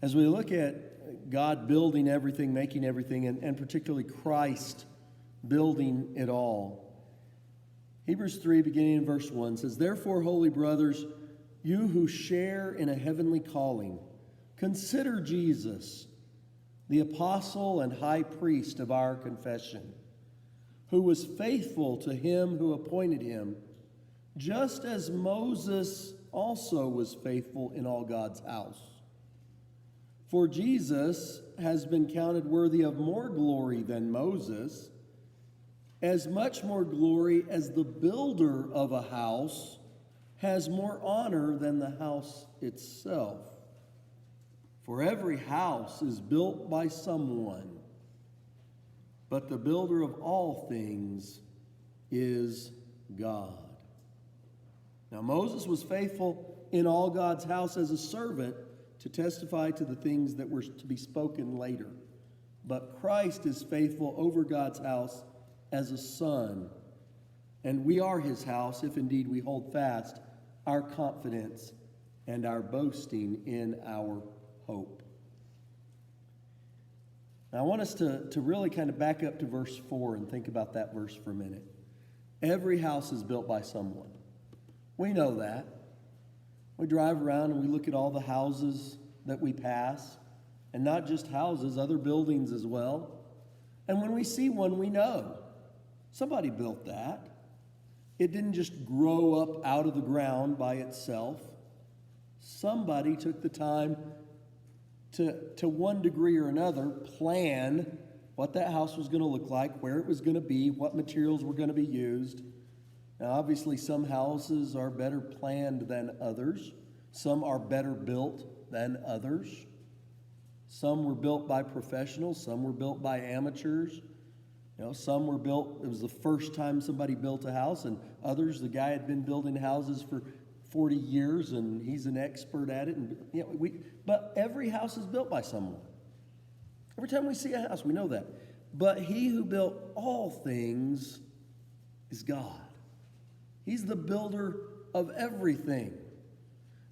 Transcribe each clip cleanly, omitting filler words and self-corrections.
As we look at God building everything, making everything, and particularly Christ building it all, Hebrews 3, beginning in verse 1, says, "Therefore, holy brothers, you who share in a heavenly calling, consider Jesus, the apostle and high priest of our confession, who was faithful to him who appointed him, just as Moses also was faithful in all God's house. For Jesus has been counted worthy of more glory than Moses, as much more glory as the builder of a house has more honor than the house itself. For every house is built by someone, but the builder of all things is God." Now Moses was faithful in all God's house as a servant to testify to the things that were to be spoken later. But Christ is faithful over God's house as a son, and we are his house if indeed we hold fast our confidence and our boasting in our hope. Now I want us to really kind of back up to verse 4 and think about that verse for a minute. Every house is built by someone. We know that. We drive around and we look at all the houses that we pass, and not just houses, other buildings as well. And when we see one, we know somebody built that. It didn't just grow up out of the ground by itself. Somebody took the time to one degree or another plan what that house was going to look like, where it was going to be, what materials were going to be used. Now, obviously, some houses are better planned than others. Some are better built than others. Some were built by professionals. Some were built by amateurs. Some were built, it was the first time somebody built a house, and others, the guy had been building houses for 40 years, and he's an expert at it. But every house is built by someone. Every time we see a house, we know that. But he who built all things is God. He's the builder of everything,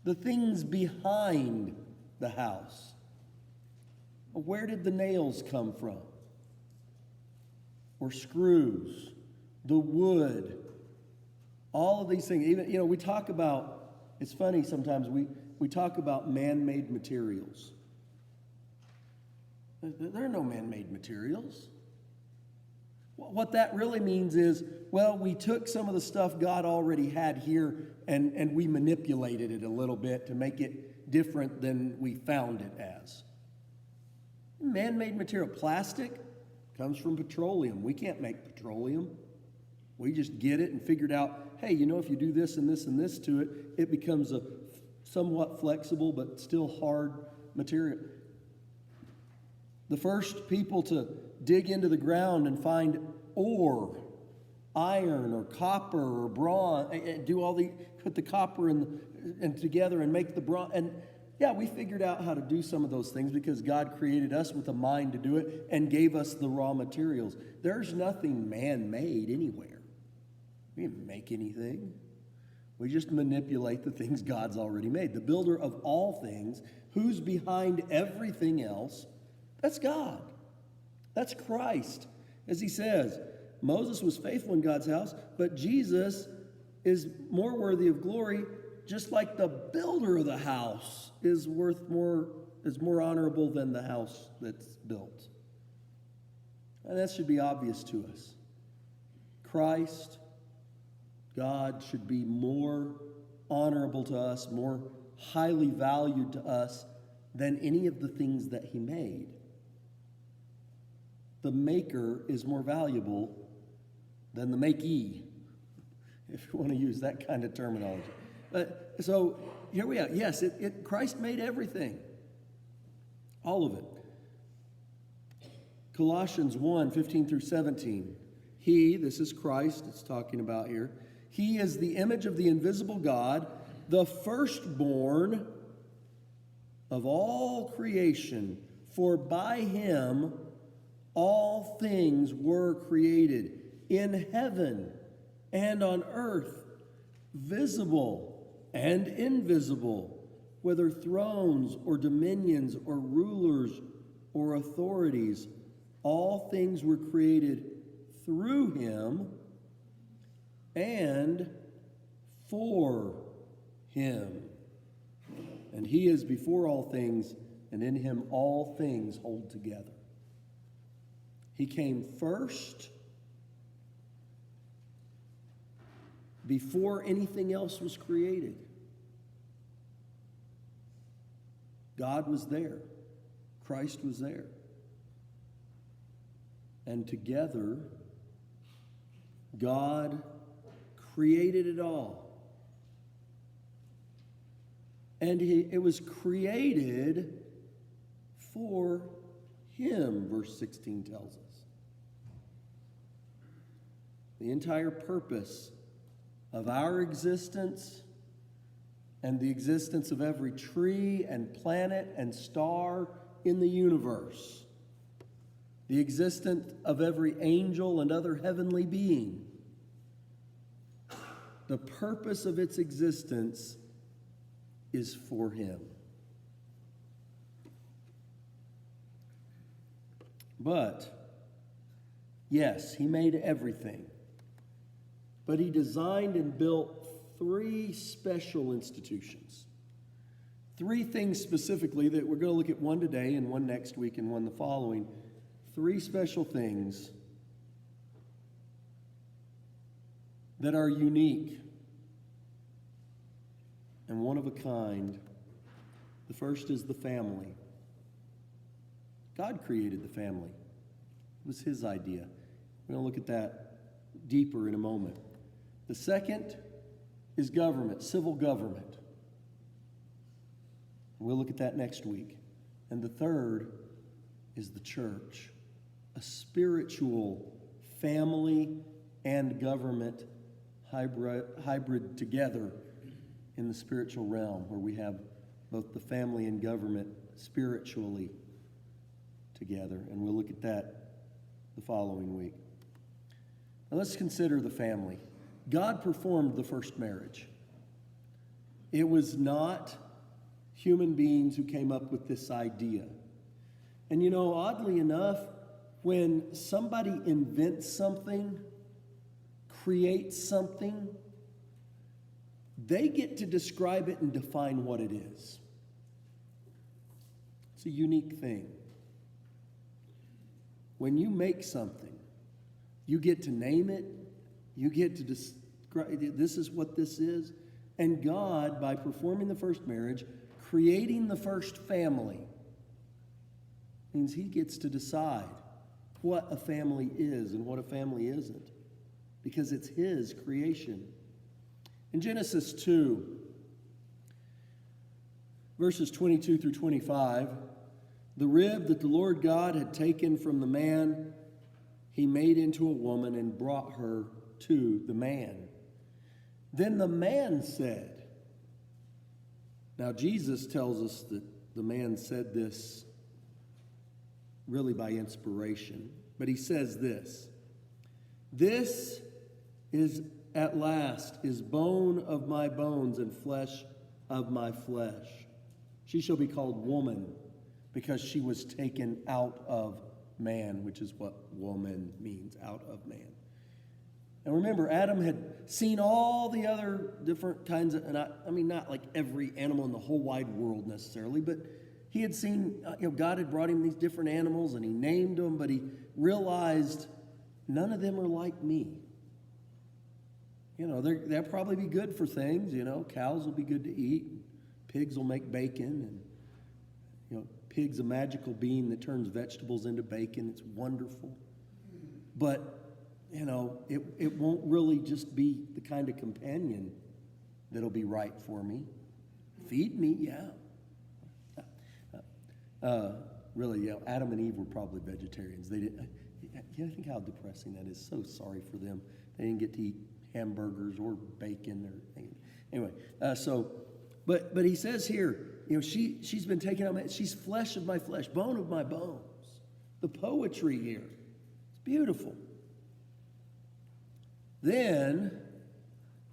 the things behind the house. Where did the nails come from? Or screws, the wood, all of these things. Even, we talk about, it's funny sometimes, we talk about man-made materials. There are no man-made materials. What that really means is, well, we took some of the stuff God already had here and we manipulated it a little bit to make it different than we found it as. Man-made material. Plastic comes from petroleum. We can't make petroleum. We just get it and figured out, hey, if you do this and this and this to it, it becomes a somewhat flexible but still hard material. The first people to dig into the ground and find ore, iron or copper or bronze, and put the copper and together and make the bronze. And yeah, we figured out how to do some of those things because God created us with a mind to do it and gave us the raw materials. There's nothing man-made anywhere. We didn't make anything. We just manipulate the things God's already made. The builder of all things, who's behind everything else, that's God. That's Christ. As he says, Moses was faithful in God's house, but Jesus is more worthy of glory, just like the builder of the house is more honorable than the house that's built. And that should be obvious to us. Christ, God, should be more honorable to us, more highly valued to us than any of the things that he made. The maker is more valuable than the makee, if you want to use that kind of terminology. So here we are. Yes, Christ made everything. All of it. Colossians 1, 15 through 17. He, this is Christ it's talking about here, he is the image of the invisible God, the firstborn of all creation. For by him all things were created, in heaven and on earth, visible and invisible, whether thrones or dominions or rulers or authorities, all things were created through him and for him. And he is before all things, and in him all things hold together. He came first before anything else was created. God was there. Christ was there. And together, God created it all. And it was created for him, verse 16 tells us. The entire purpose of our existence and the existence of every tree and planet and star in the universe, the existence of every angel and other heavenly being, the purpose of its existence is for him. But, yes, he made everything. But he designed and built 3 special institutions. 3 things specifically that we're going to look at, one today and one next week and one the following. 3 special things that are unique and one of a kind. The first is the family. God created the family. It was his idea. We're going to look at that deeper in a moment. The second is government, civil government. We'll look at that next week. And the third is the church, a spiritual family and government hybrid together in the spiritual realm, where we have both the family and government spiritually together. And we'll look at that the following week. Now let's consider the family. God performed the first marriage. It was not human beings who came up with this idea. And you know, oddly enough, when somebody invents something, creates something, they get to describe it and define what it is. It's a unique thing. When you make something, you get to name it, you get to describe, this is what this is. And God, by performing the first marriage, creating the first family, means he gets to decide what a family is and what a family isn't, because it's his creation. In Genesis 2, verses 22 through 25, the rib that the Lord God had taken from the man, he made into a woman and brought her to the man. Then the man said, now Jesus tells us that the man said this really by inspiration, but he says this is at last is bone of my bones and flesh of my flesh. She shall be called woman, because she was taken out of man, which is what woman means, out of man. And remember, Adam had seen all the other different kinds of, and I mean, not like every animal in the whole wide world necessarily, but he had seen, God had brought him these different animals and he named them, but he realized none of them are like me. They'll probably be good for things, cows will be good to eat, pigs will make bacon, and, pig's a magical being that turns vegetables into bacon. It's wonderful. But, it won't really just be the kind of companion that'll be right for me. Feed me, yeah. Really, Adam and Eve were probably vegetarians. They didn't. Think how depressing that is. So sorry for them. They didn't get to eat hamburgers or bacon or anything. Anyway. But he says here, she's been taken out. She's flesh of my flesh, bone of my bones. The poetry here, it's beautiful. Then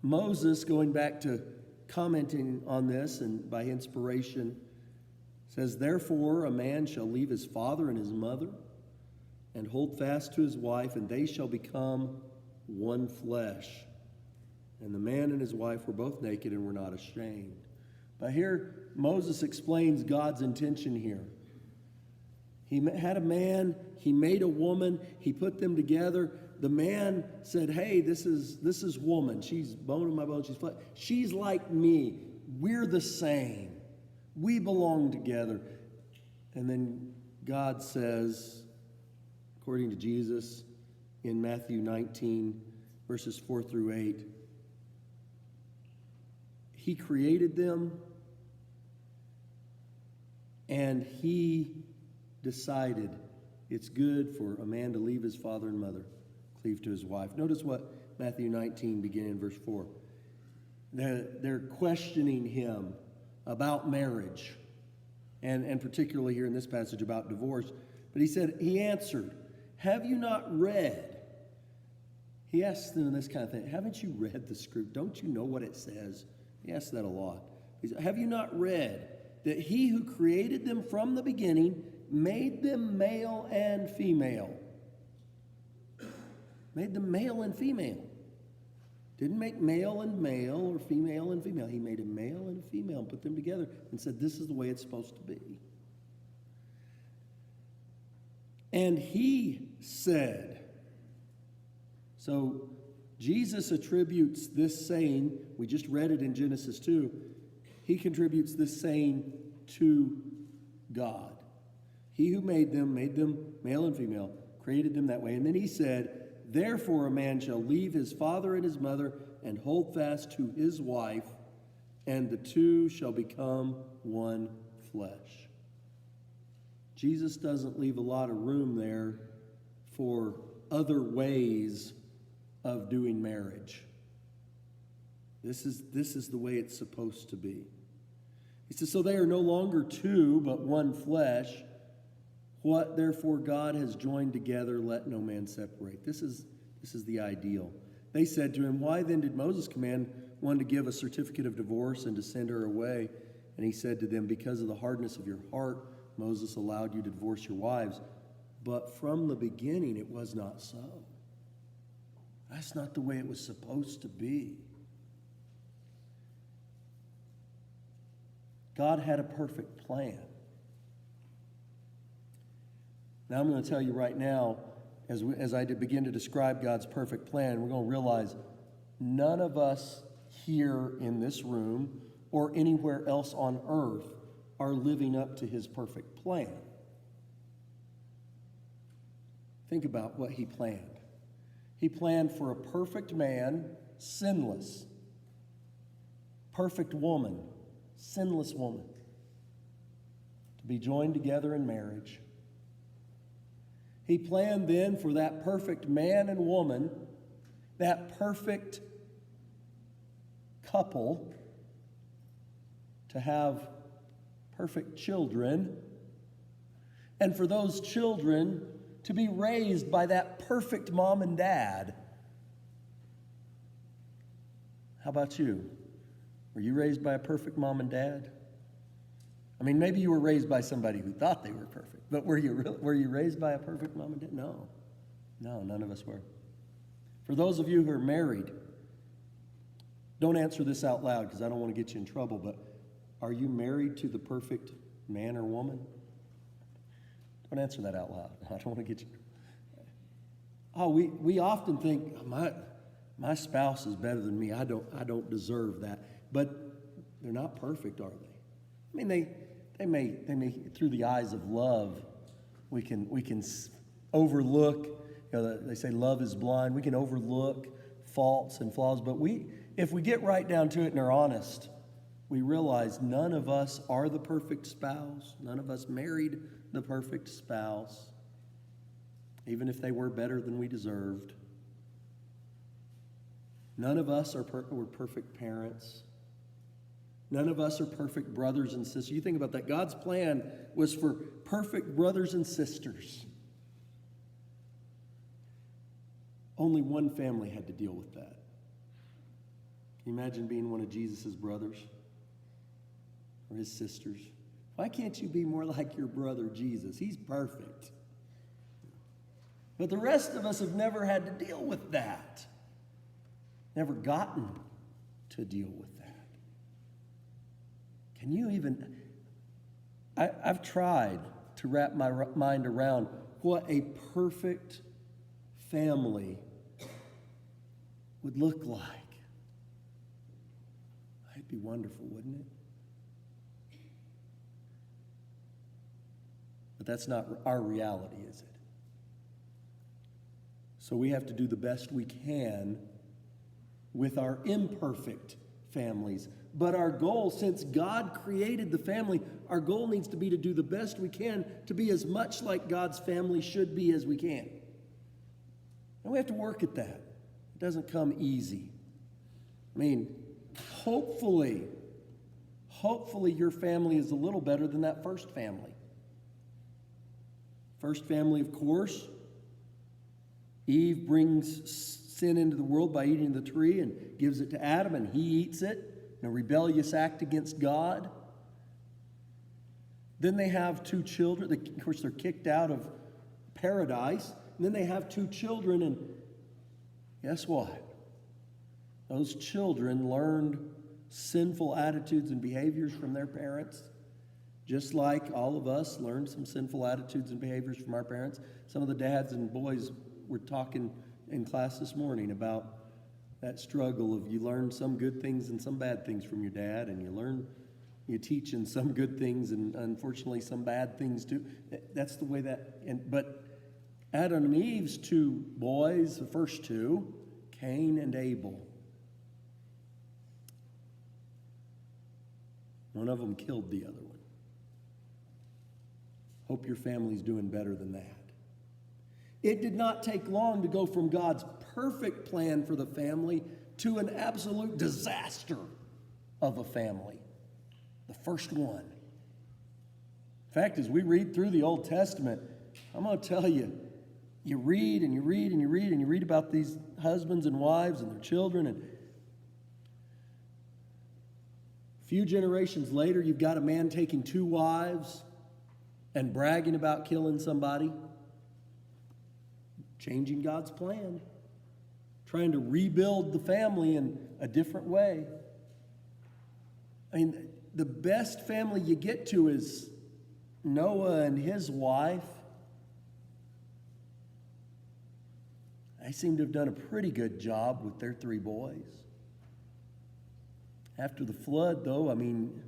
Moses, going back to commenting on this and by inspiration, says, "Therefore a man shall leave his father and his mother and hold fast to his wife, and they shall become one flesh. And the man and his wife were both naked and were not ashamed." But here Moses explains God's intention here. He had a man, he made a woman, he put them together. The man said, "Hey, this is woman. She's bone of my bone, she's flesh. She's like me. We're the same. We belong together." And then God says, according to Jesus in Matthew 19, verses 4 through 8, He created them and He decided it's good for a man to leave his father and mother, cleave to his wife. Notice what Matthew 19, beginning in verse 4. They're questioning him about marriage, and particularly here in this passage about divorce. But he answered, "Have you not read?" He asks them this kind of thing. "Haven't you read the script? Don't you know what it says?" He asks that a lot. He said, "Have you not read that he who created them from the beginning made them male and female?" Made them male and female. Didn't make male and male or female and female. He made a male and a female and put them together and said, this is the way it's supposed to be. And he said, so Jesus attributes this saying, we just read it in Genesis 2, he contributes this saying to God. He who made them male and female, created them that way. And then he said, "Therefore a man shall leave his father and his mother and hold fast to his wife, and the two shall become one flesh." Jesus doesn't leave a lot of room there for other ways of doing marriage. This is the way it's supposed to be. He says, "So they are no longer two, but one flesh. What therefore God has joined together, let no man separate." This is the ideal. They said to him, "Why then did Moses command one to give a certificate of divorce and to send her away?" And he said to them, "Because of the hardness of your heart, Moses allowed you to divorce your wives. But from the beginning it was not so." That's not the way it was supposed to be. God had a perfect plan. Now I'm going to tell you right now, as I begin to describe God's perfect plan, we're going to realize none of us here in this room or anywhere else on earth are living up to his perfect plan. Think about what he planned. He planned for a perfect man, sinless, perfect woman, sinless woman, to be joined together in marriage. He planned then for that perfect man and woman, that perfect couple, to have perfect children, and for those children to be raised by that perfect mom and dad. How about you? Were you raised by a perfect mom and dad? I mean, maybe you were raised by somebody who thought they were perfect, but were you raised by a perfect mom and dad? No, none of us were. For those of you who are married, don't answer this out loud because I don't want to get you in trouble, but are you married to the perfect man or woman? Don't answer that out loud. I don't want to get you. Oh, we often think my spouse is better than me. I don't deserve that. But they're not perfect, are they? I mean, they may through the eyes of love, we can overlook. They say love is blind. We can overlook faults and flaws, but if we get right down to it and are honest, we realize none of us are the perfect spouse. None of us married the perfect spouse, even if they were better than we deserved. None of us were perfect parents. None of us are perfect brothers and sisters. You think about that. God's plan was for perfect brothers and sisters. Only one family had to deal with that. Can you imagine being one of Jesus' brothers or his sisters? Why can't you be more like your brother Jesus? He's perfect. But the rest of us have never had to deal with that. Never gotten to deal with that. Can you even... I've tried to wrap my mind around what a perfect family would look like. It'd be wonderful, wouldn't it? But that's not our reality, is it? So we have to do the best we can with our imperfect families. But our goal, since God created the family, our goal needs to be to do the best we can to be as much like God's family should be as we can. And we have to work at that. It doesn't come easy. I mean, hopefully your family is a little better than that first family. First family, of course, Eve brings sin into the world by eating the tree and gives it to Adam, and he eats it in a rebellious act against God. Then they have two children. Of course, they're kicked out of paradise. And then they have two children, and guess what? Those children learned sinful attitudes and behaviors from their parents, just like all of us learned some sinful attitudes and behaviors from our parents. Some of the dads and boys were talking in class this morning about that struggle of you learn some good things and some bad things from your dad, and you teach in some good things and unfortunately some bad things too. That's the way but Adam and Eve's two boys, the first two, Cain and Abel, one of them killed the other one. Hope your family's doing better than that. It did not take long to go from God's perfect plan for the family to an absolute disaster of a family. The first one. In fact, as we read through the Old Testament, I'm going to tell you, you read and you read and you read and you read about these husbands and wives and their children, and a few generations later, you've got a man taking two wives and bragging about killing somebody. Changing God's plan. Trying to rebuild the family in a different way. I mean, the best family you get to is Noah and his wife. They seem to have done a pretty good job with their three boys. After the flood, though, I mean,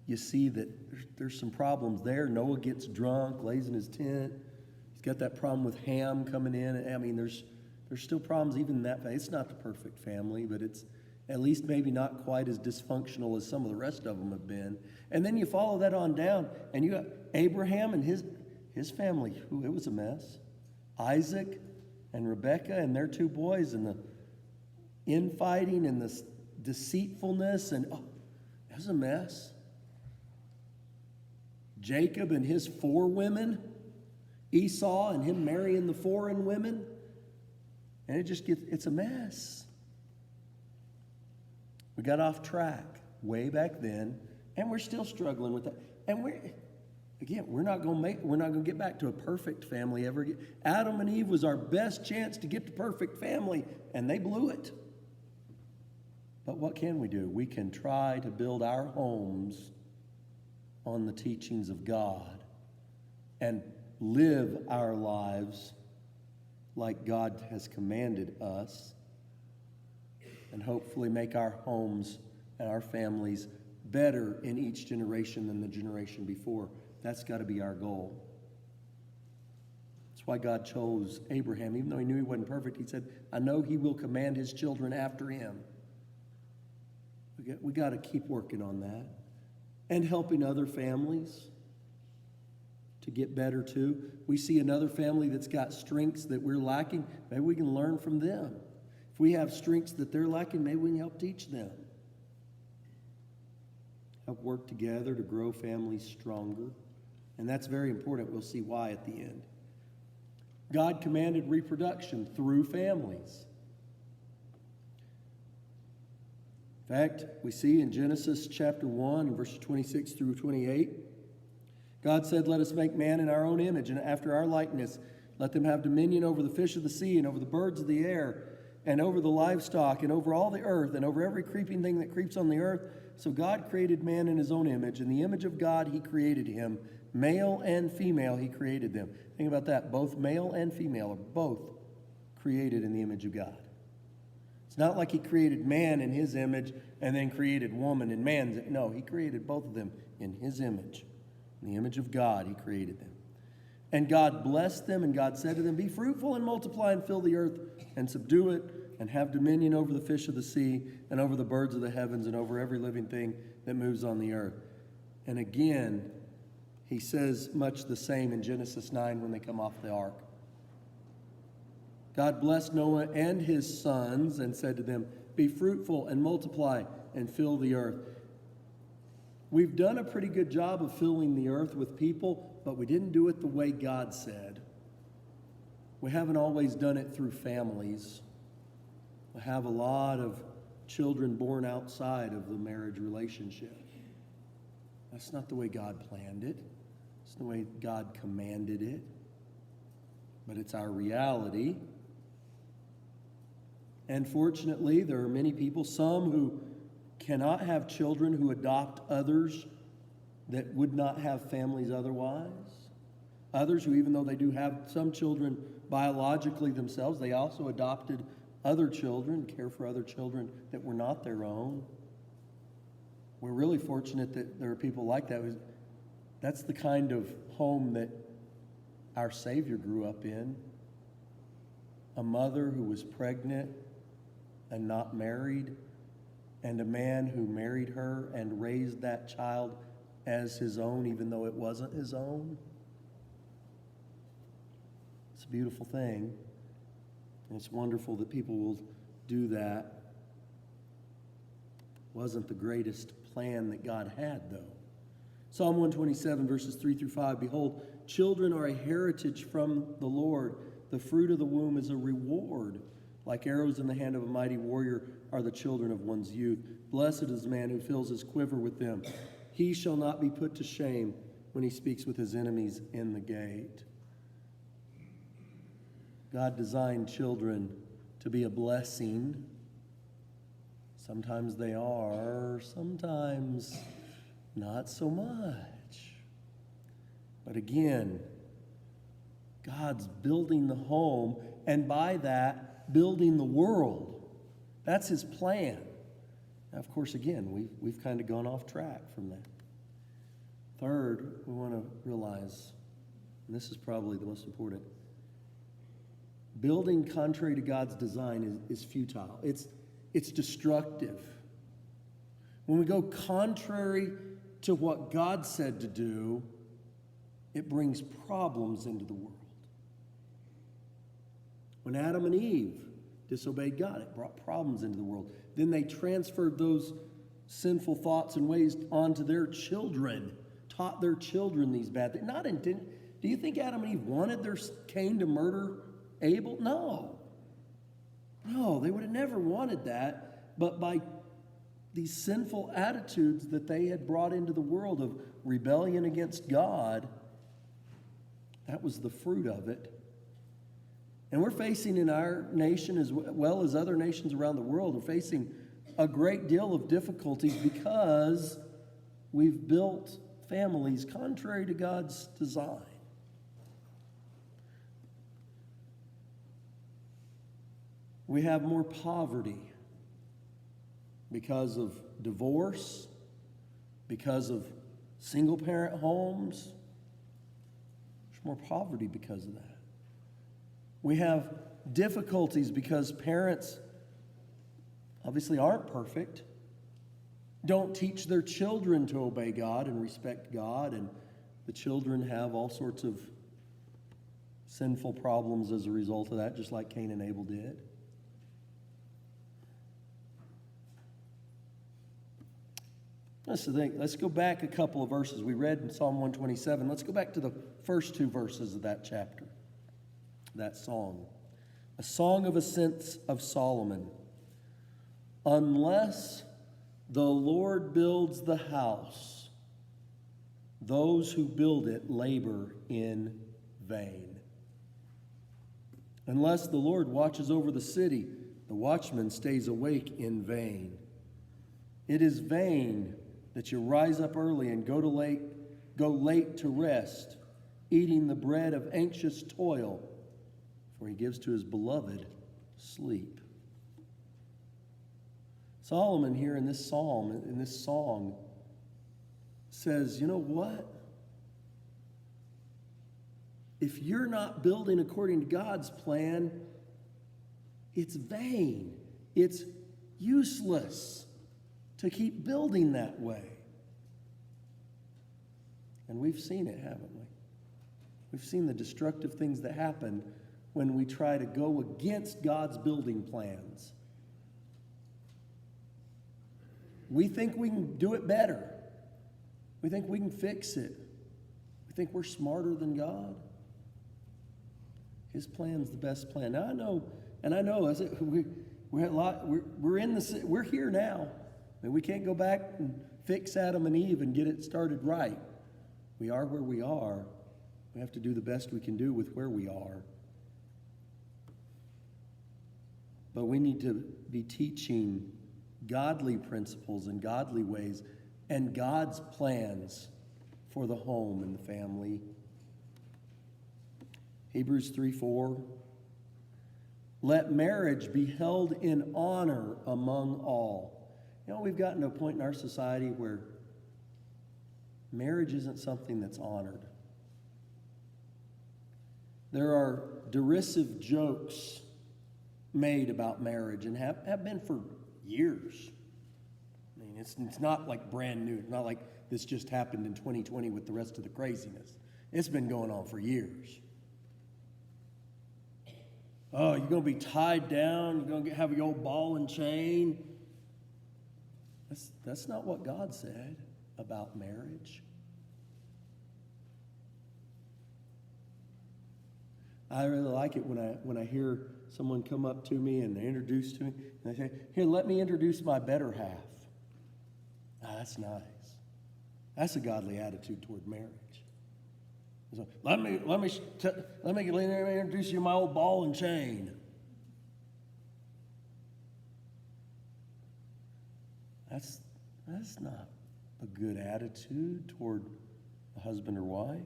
you see that there's some problems there. Noah gets drunk, lays in his tent. He's got that problem with Ham coming in. I mean, there's still problems even in that family. It's not the perfect family, but it's at least maybe not quite as dysfunctional as some of the rest of them have been. And then you follow that on down, and you got Abraham and his family. Ooh, it was a mess. Isaac and Rebekah and their two boys, and the infighting and the deceitfulness, and it was a mess. Jacob and his 4 women, Esau and him marrying the foreign women, and it's a mess. We got off track way back then, and we're still struggling with that. And we're not going to get back to a perfect family ever again. Adam and Eve was our best chance to get to perfect family, and they blew it. But what can we do? We can try to build our homes on the teachings of God and live our lives like God has commanded us, and hopefully make our homes and our families better in each generation than the generation before. That's got to be our goal. That's why God chose Abraham. Even though he knew he wasn't perfect, he said, I know he will command his children after him. We got to keep working on that and helping other families to get better too. We see another family that's got strengths that we're lacking. Maybe we can learn from them. If we have strengths that they're lacking, maybe we can help teach them. Help work together to grow families stronger. And that's very important. We'll see why at the end. God commanded reproduction through families. In fact, we see in Genesis chapter 1, verses 26 through 28, God said, "Let us make man in our own image and after our likeness. Let them have dominion over the fish of the sea and over the birds of the air and over the livestock and over all the earth and over every creeping thing that creeps on the earth." So God created man in his own image. In the image of God, he created him. Male and female, he created them. Think about that. Both male and female are both created in the image of God. It's not like he created man in his image and then created woman in man's. No, he created both of them in his image. In the image of God, he created them. And God blessed them, and God said to them, "Be fruitful and multiply and fill the earth and subdue it and have dominion over the fish of the sea and over the birds of the heavens and over every living thing that moves on the earth." And again, he says much the same in Genesis 9 when they come off the ark. God blessed Noah and his sons and said to them, "Be fruitful and multiply and fill the earth." We've done a pretty good job of filling the earth with people, but we didn't do it the way God said. We haven't always done it through families. We have a lot of children born outside of the marriage relationship. That's not the way God planned it. It's the way God commanded it. But it's our reality. And fortunately, there are many people, some who cannot have children, who adopt others that would not have families otherwise. Others who, even though they do have some children biologically themselves, they also adopted other children, care for other children that were not their own. We're really fortunate that there are people like that. That's the kind of home that our Savior grew up in. A mother who was pregnant and not married, and a man who married her and raised that child as his own, even though it wasn't his own. It's a beautiful thing. And it's wonderful that people will do that. Wasn't the greatest plan that God had, though. Psalm 127, verses 3 through 5, "Behold, children are a heritage from the Lord. The fruit of the womb is a reward. Like arrows in the hand of a mighty warrior are the children of one's youth. Blessed is the man who fills his quiver with them. He shall not be put to shame when he speaks with his enemies in the gate." God designed children to be a blessing. Sometimes they are, sometimes not so much. But again, God's building the home, and by that, building the world. That's his plan. Now, of course, again, we've kind of gone off track from that. Third, we want to realize, and this is probably the most important, building contrary to God's design is futile. It's destructive. When we go contrary to what God said to do, it brings problems into the world. When Adam and Eve disobeyed God, it brought problems into the world. Then they transferred those sinful thoughts and ways onto their children, taught their children these bad things. Not intent. Do you think Adam and Eve wanted their Cain to murder Abel? No. No, they would have never wanted that. But by these sinful attitudes that they had brought into the world of rebellion against God, that was the fruit of it. And we're facing in our nation, as well as other nations around the world, we're facing a great deal of difficulties because we've built families contrary to God's design. We have more poverty because of divorce, because of single-parent homes. There's more poverty because of that. We have difficulties because parents obviously aren't perfect, don't teach their children to obey God and respect God, and the children have all sorts of sinful problems as a result of that, just like Cain and Abel did. Let's go back a couple of verses. We read in Psalm 127. Let's go back to the first two verses of that chapter. That song, a song of ascents of Solomon. Unless The Lord builds the house. Those who build it labor in vain. Unless the Lord watches over the city, the watchman stays awake in vain. It is vain that you rise up early and go late to rest, eating the bread of anxious toil, for he gives to his beloved sleep. Solomon here in this psalm, in this song, says, you know what? If you're not building according to God's plan, it's vain. It's useless to keep building that way. And we've seen it, haven't we? We've seen the destructive things that happen when we try to go against God's building plans. We think we can do it better. We think we can fix it. We think we're smarter than God. His plan's the best plan. Now I know we're here now, and we can't go back and fix Adam and Eve and get it started right. We are where we are. We have to do the best we can do with where we are. But we need to be teaching godly principles and godly ways and God's plans for the home and the family. Hebrews 3:4. Let marriage be held in honor among all. You know, we've gotten to a point in our society where marriage isn't something that's honored. There are derisive jokes made about marriage and have been for years. I mean, it's not like brand new. It's not like this just happened in 2020 with the rest of the craziness. It's been going on for years. Oh, you're going to be tied down. You're going to have your old ball and chain. That's not what God said about marriage. I really like it when I hear someone come up to me and they introduce to me and they say, "Here, let me introduce my better half." That's nice. That's a godly attitude toward marriage. So, let me introduce you to my old ball and chain. That's not a good attitude toward a husband or wife.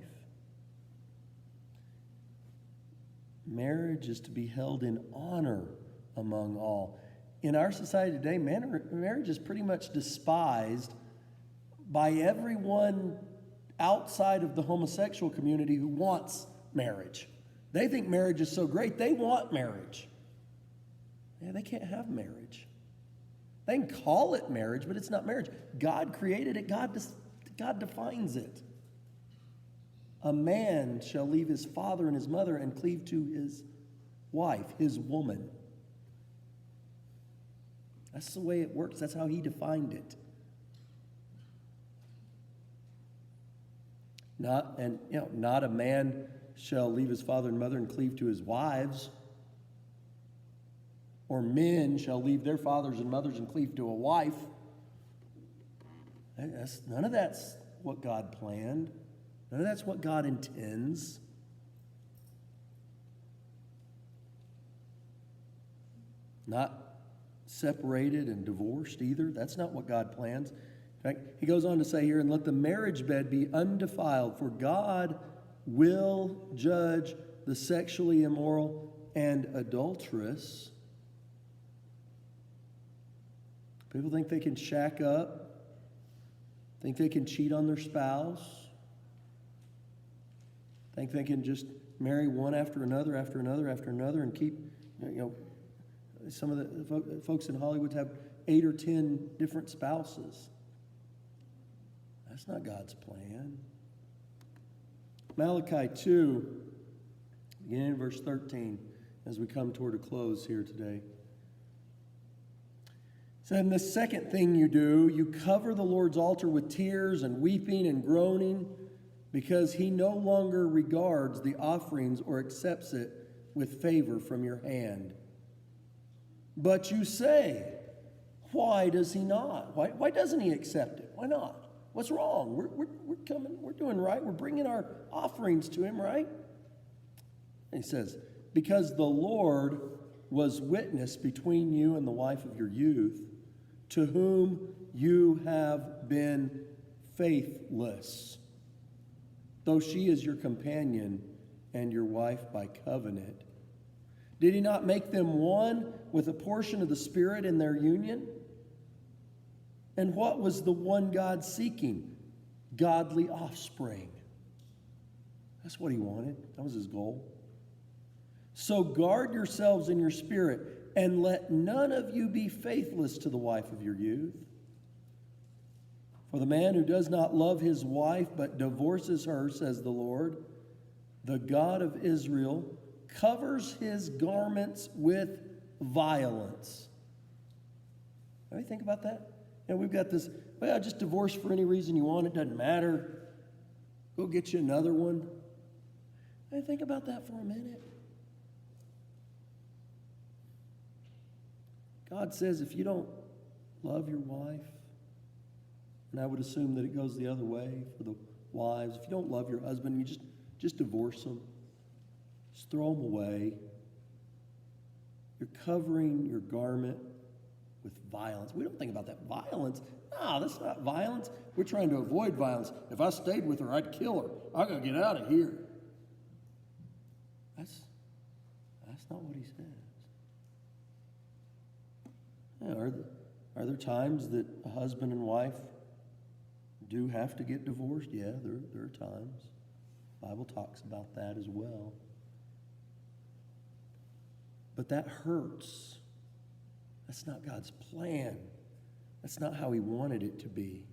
Marriage is to be held in honor among all. In our society today, marriage is pretty much despised by everyone outside of the homosexual community who wants marriage. They think marriage is so great, they want marriage. Yeah, they can't have marriage. They can call it marriage, but it's not marriage. God created it. God defines it. A man shall leave his father and his mother and cleave to his wife, his woman. That's the way it works. That's how he defined it. Not a man shall leave his father and mother and cleave to his wives. Or men shall leave their fathers and mothers and cleave to a wife. None of that's what God planned. None of that's what God intends. Not separated and divorced either. That's not what God plans. In fact, he goes on to say here, and let the marriage bed be undefiled, for God will judge the sexually immoral and adulterous. People think they can shack up, think they can cheat on their spouse, think they can just marry one after another, and keep, some of the folks in Hollywood have 8 or 10 different spouses. That's not God's plan. Malachi 2, beginning in verse 13, as we come toward a close here today. It said, "And the second thing you do, you cover the Lord's altar with tears and weeping and groaning, because he no longer regards the offerings or accepts it with favor from your hand. But you say, Why does he not? Why doesn't he accept it? Why not? What's wrong? We're coming, we're doing right. We're bringing our offerings to him, right? And he says, because the Lord was witness between you and the wife of your youth, to whom you have been faithless, though she is your companion and your wife by covenant. Did he not make them one with a portion of the Spirit in their union? And what was the one God seeking? Godly offspring. That's what he wanted. That was his goal. So guard yourselves in your spirit, and let none of you be faithless to the wife of your youth. For the man who does not love his wife but divorces her, says the Lord, the God of Israel, covers his garments with violence. Ever think about that? You know, we've got this, well, just divorce for any reason you want. It doesn't matter. Go get you another one. Hey, think about that for a minute. God says if you don't love your wife, and I would assume that it goes the other way for the wives, if you don't love your husband, you just divorce them. Just throw them away. You're covering your garment with violence. We don't think about that. Violence? No, that's not violence. We're trying to avoid violence. If I stayed with her, I'd kill her. I gotta get out of here. That's not what he says. Yeah, are there times that a husband and wife do have to get divorced? Yeah, there are times. The Bible talks about that as well. But that hurts. That's not God's plan. That's not how he wanted it to be.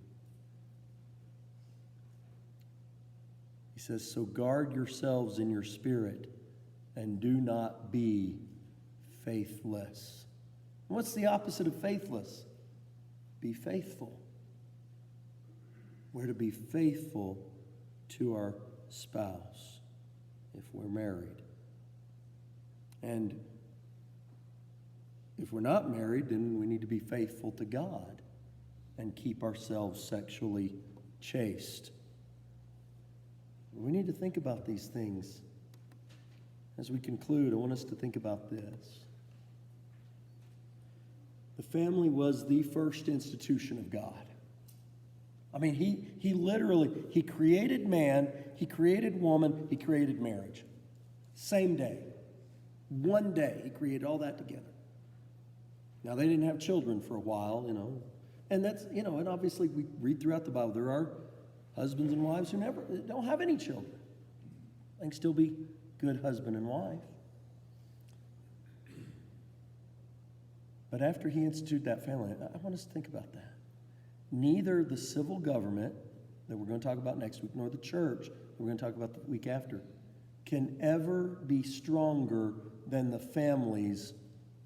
He says, so guard yourselves in your spirit and do not be faithless. What's the opposite of faithless? Be faithful. We're to be faithful to our spouse if we're married. And if we're not married, then we need to be faithful to God and keep ourselves sexually chaste. We need to think about these things. As we conclude, I want us to think about this. The family was the first institution of God. I mean, he literally, he created man, he created woman, he created marriage. Same day. One day, he created all that together. Now, they didn't have children for a while, and that's, and obviously we read throughout the Bible, there are husbands and wives who don't have any children. They can still be good husband and wife. But after he instituted that family, I want us to think about that. Neither the civil government, that we're going to talk about next week, nor the church, that we're going to talk about the week after, can ever be stronger than the families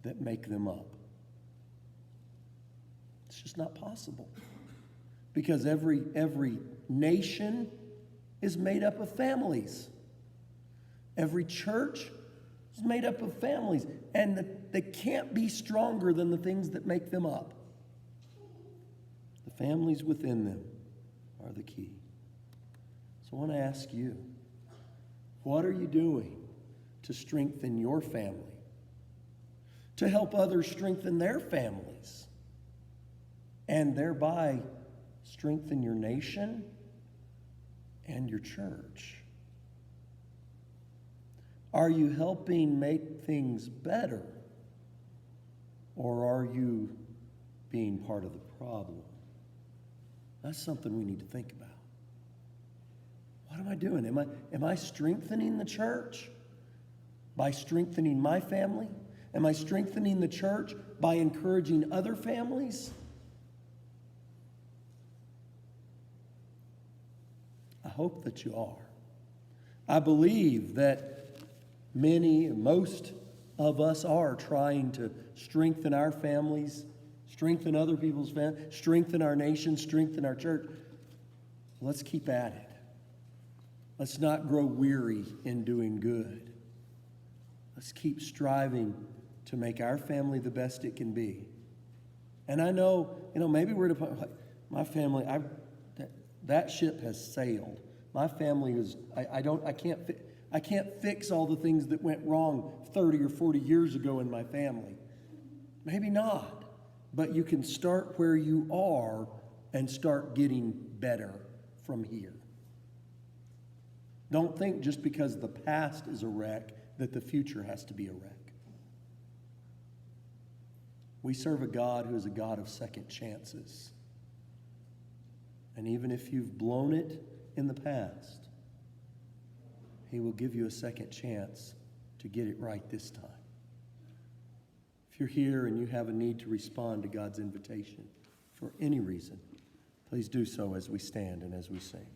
that make them up. It's just not possible. Because every nation is made up of families. Every church is made up of families. And they can't be stronger than the things that make them up. The families within them are the key. So I want to ask you, what are you doing to strengthen your family? To help others strengthen their families? And thereby strengthen your nation and your church? Are you helping make things better? Or are you being part of the problem? That's something we need to think about. What am I doing? Am I strengthening the church by strengthening my family? Am I strengthening the church by encouraging other families? I hope that you are. I believe that most of us are trying to strengthen our families, strengthen other people's families, strengthen our nation, strengthen our church. Let's keep at it. Let's not grow weary in doing good. Let's keep striving to make our family the best it can be. And I know, maybe we're at a point, like my family, that ship has sailed. My family is, I can't fix all the things that went wrong 30 or 40 years ago in my family. Maybe not. But you can start where you are and start getting better from here. Don't think just because the past is a wreck that the future has to be a wreck. We serve a God who is a God of second chances. And even if you've blown it in the past, He will give you a second chance to get it right this time. If you're here and you have a need to respond to God's invitation for any reason, please do so as we stand and as we sing.